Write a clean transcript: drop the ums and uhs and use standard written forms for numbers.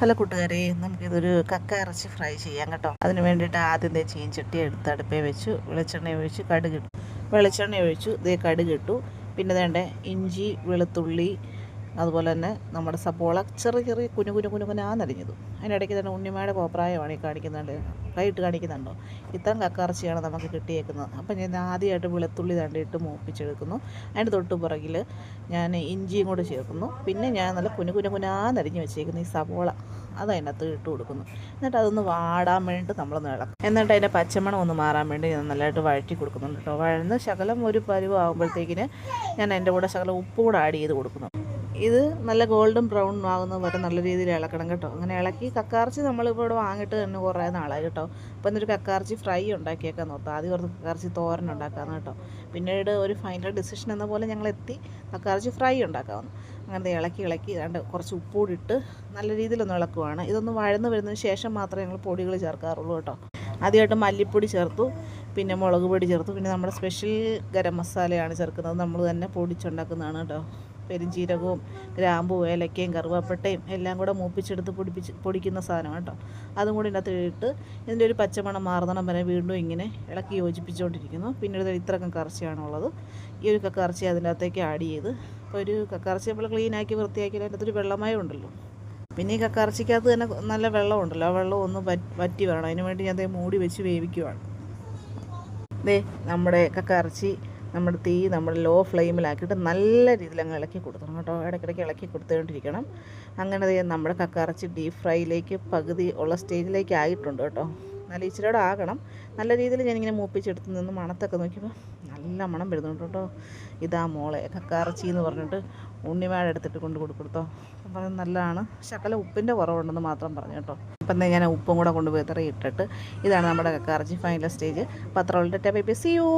Hello കൂട്ടുകാരെ, നമുക്കിതൊരു കക്ക ഇറച്ചി ഫ്രൈ ചെയ്യാം കേട്ടോ. അതിന് വേണ്ടിയിട്ട് ആദ്യം ചീൻചട്ടി എടുത്ത് അടുപ്പേ വെച്ചു, വെളിച്ചെണ്ണ ഒഴിച്ച് കടുകിട്ടു. വെളിച്ചെണ്ണ ഒഴിച്ചു, കടുക് ഇട്ടു. പിന്നെ വേണ്ട ഇഞ്ചി, വെളുത്തുള്ളി, അതുപോലെ തന്നെ നമ്മുടെ സബോള ചെറിയ ചെറിയ കുനുകുനാന്നരിഞ്ഞതും. അതിനിടയ്ക്ക് തന്നെ ഉണ്ണിമായുടെ കോപ്രായമാണ് ഈ കാണിക്കുന്നുണ്ട്, കൈയിട്ട് കാണിക്കുന്നുണ്ടോ. ഇത്രയും കക്കയിറച്ചിയാണ് നമുക്ക് കിട്ടിയേക്കുന്നത്. അപ്പം ഞാൻ ആദ്യമായിട്ട് വെളുത്തുള്ളി തണ്ടിയിട്ട് മൂപ്പിച്ചെടുക്കുന്നു. അതിൻ്റെ തൊട്ട് പുറകിൽ ഞാൻ ഇഞ്ചിയും കൂടെ ചേർക്കുന്നു. പിന്നെ ഞാൻ നല്ല കുനുകുനാന്നരിഞ്ഞ് വെച്ചേക്കുന്നു ഈ സബോള, അത് അതിനകത്ത് ഇട്ട് കൊടുക്കുന്നു. എന്നിട്ട് അതൊന്ന് വാടാൻ വേണ്ടിയിട്ട് നമ്മളൊന്ന് ഇളക്കും. എന്നിട്ട് അതിൻ്റെ പച്ചമണം ഒന്ന് മാറാൻ വേണ്ടി ഞാൻ നല്ലതായിട്ട് വഴറ്റി കൊടുക്കുന്നുണ്ട് കേട്ടോ. വഴന്ന് ശകലം ഒരു പരുവാകുമ്പോഴത്തേക്കിന് ഞാൻ അതിൻ്റെ കൂടെ ശകലം ഉപ്പ് കൂടെ ആഡ് ചെയ്ത് കൊടുക്കുന്നു. ഇത് നല്ല ഗോൾഡൻ ബ്രൗൺ ആകുന്നത് വരെ നല്ല രീതിയിൽ ഇളക്കണം കേട്ടോ. അങ്ങനെ ഇളക്കി കക്കയിറച്ചി നമ്മളിപ്പോൾ ഇവിടെ വാങ്ങിയിട്ട് തന്നെ കുറേ നാളായി കേട്ടോ. അപ്പോൾ എന്നൊരു കക്കയിറച്ചി ഫ്രൈ ഉണ്ടാക്കിയേക്കാൻ നോക്കാം. ആദ്യം ഓർത്ത് കക്കയിറച്ചി തോരൻ ഉണ്ടാക്കാമെന്ന് കേട്ടോ. പിന്നീട് ഒരു ഫൈനൽ ഡിസിഷൻ എന്ന പോലെ ഞങ്ങളെത്തി കക്കയിറച്ചി ഫ്രൈ ഉണ്ടാക്കാമെന്ന്. അങ്ങനെ ഇളക്കി രണ്ട് കുറച്ച് ഉപ്പുകൂടി ഇട്ട് നല്ല രീതിയിലൊന്ന് ഇളക്കുവാണ്. ഇതൊന്ന് വഴന്ന് വരുന്നതിന് ശേഷം മാത്രമേ ഞങ്ങൾ പൊടികൾ ചേർക്കാറുള്ളൂ കേട്ടോ. ആദ്യമായിട്ട് മല്ലിപ്പൊടി ചേർത്തു, പിന്നെ മുളക് പൊടി ചേർത്തു, പിന്നെ നമ്മുടെ സ്പെഷ്യൽ ഗരം മസാലയാണ് ചേർക്കുന്നത്. നമ്മൾ തന്നെ പൊടിച്ചുണ്ടാക്കുന്നതാണ് കേട്ടോ. പെരുംജീരകവും ഗ്രാമ്പും ഏലക്കയും കറുവാപ്പട്ടയും എല്ലാം കൂടെ മൂപ്പിച്ചെടുത്ത് പൊടിക്കുന്ന സാധനം കേട്ടോ. അതും കൂടി ഇതിനകത്ത് ഇട്ട് ഇതിൻ്റെ ഒരു പച്ചമണം മാറുന്നിടം വരെ വീണ്ടും ഇങ്ങനെ ഇളക്കി യോജിപ്പിച്ചുകൊണ്ടിരിക്കുന്നു. പിന്നീട് ഇത്ര കക്കയിറച്ചിയാണുള്ളത്. ഈ ഒരു കക്കയിറച്ചി അതിൻ്റെ അകത്തേക്ക് ആഡ് ചെയ്ത്, അപ്പോൾ ഒരു കക്കയിറച്ചി നമ്മൾ ക്ലീനാക്കി വൃത്തിയാക്കി അതിൻ്റെ അകത്തൊരു വെള്ളമയം ഉണ്ടല്ലോ. പിന്നെ ഈ കക്കയിറച്ചിക്കകത്ത് തന്നെ നല്ല വെള്ളമുണ്ടല്ലോ, ആ വെള്ളം ഒന്ന് വറ്റി വരണം. അതിന് വേണ്ടി ഞാൻ മൂടി വെച്ച് വേവിക്കുവാണ്. നമ്മുടെ കക്കയിറച്ചി നമ്മുടെ തീ ലോ ഫ്ലെയിമിലാക്കിയിട്ട് നല്ല രീതിയിൽ അങ്ങ് ഇളക്കി കൊടുക്കണം കേട്ടോ. ഇടയ്ക്കിടയ്ക്ക് ഇളക്കി കൊടുത്തുകൊണ്ടിരിക്കണം. അങ്ങനെ നമ്മുടെ കക്കയിറച്ചി ഡീപ്പ് ഫ്രൈയിലേക്ക് പകുതി ഉള്ള സ്റ്റേജിലേക്ക് ആയിട്ടുണ്ട് കേട്ടോ. നല്ല ഇച്ചിരിയോടെ ആകണം. നല്ല രീതിയിൽ ഞാനിങ്ങനെ മൂപ്പിച്ചെടുത്ത് നിന്ന് മണത്തൊക്കെ നോക്കിയപ്പോൾ നല്ല മണം വരുന്നുണ്ട് കേട്ടോ. ഇതാ മോളെ കക്കയിറച്ചി എന്ന് പറഞ്ഞിട്ട് ഉണ്ണിമാഴ എടുത്തിട്ട് കൊണ്ട് കൊടുത്തോ. അപ്പം നല്ലതാണ്, ശകലം ഉപ്പിൻ്റെ കുറവുണ്ടെന്ന് മാത്രം പറഞ്ഞു കേട്ടോ. അപ്പം ഞാൻ ഉപ്പും കൂടെ കൊണ്ടുപോയി ഇട്ടിട്ട് ഇതാണ് നമ്മുടെ കക്കയിറച്ചി ഫൈനൽ സ്റ്റേജ്. പത്രമുള്ള ബൈ ബൈ, സീ യു.